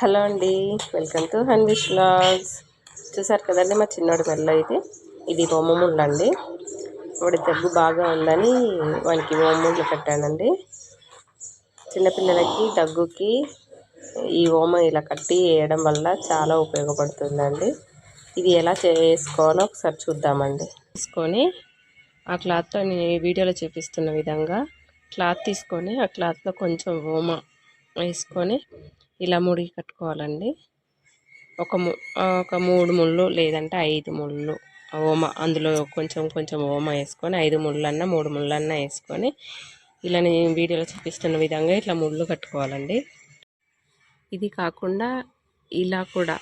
Hello అండి, welcome to హన్విష్ vlogs. చూసారు కదండి మా చిన్నోడి మెల్ల ఇది ఓమముళ్ళు అండి. వాడి దగ్గు బాగా ఉందని వానికి ఓమముళ్ళు కట్టానండి. చిన్నపిల్లలకి దగ్గుకి ఈ ఓమ ఇలా కట్టి వేయడం వల్ల చాలా ఉపయోగపడుతుందండి. ఇది ఎలా చేసుకోవాలో ఒకసారి చూద్దామండి. తీసుకొని ఆ క్లాత్తో నేను ఈ వీడియోలో చూపిస్తున్న విధంగా క్లాత్ తీసుకొని ఆ క్లాత్లో కొంచెం ఓమ వేసుకొని ఇలా ముడికి కట్టుకోవాలండి. ఒక 3 ముళ్ళు లేదంటే 5 ముళ్ళు ఓమ, అందులో కొంచెం కొంచెం ఓమ వేసుకొని 5 ముళ్ళన్నా 3 ముళ్ళన్నా వేసుకొని ఇలా నేను వీడియోలో చూపిస్తున్న విధంగా ఇట్లా ముళ్ళు కట్టుకోవాలండి. ఇది కాకుండా ఇలా కూడా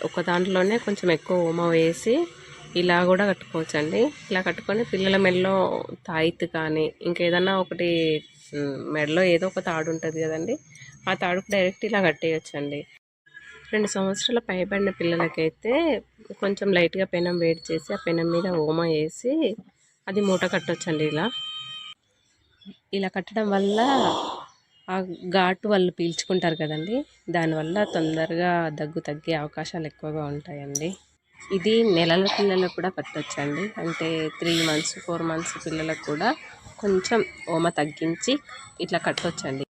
ఒక దాంట్లోనే కొంచెం ఎక్కువ ఓమ వేసి ఇలా కూడా కట్టుకోవచ్చండి. ఇలా కట్టుకొని పిల్లల మెడలో తాయిత్తు కానీ ఇంకేదన్నా ఒకటి మెడలో ఏదో ఒక తాడు ఉంటుంది కదండి, ఆ తాడుకు డైరెక్ట్ ఇలా కట్టేయచ్చండి. 2 సంవత్సరాల పైబడిన పిల్లలకైతే కొంచెం లైట్గా పెనం వేడి చేసి ఆ పెనం మీద ఓమ వేసి అది మూట కట్టొచ్చండి. ఇలా కట్టడం వల్ల ఆ ఘాటు వాళ్ళు పీల్చుకుంటారు కదండి, దానివల్ల తొందరగా దగ్గు తగ్గే అవకాశాలు ఎక్కువగా ఉంటాయండి. ఇది నెలల పిల్లలకు కూడా కట్టొచ్చండి. అంటే 3 మంత్స్ 4 మంత్స్ పిల్లలకు కూడా కొంచెం ఓమ తగ్గించి ఇట్లా కట్టొచ్చండి.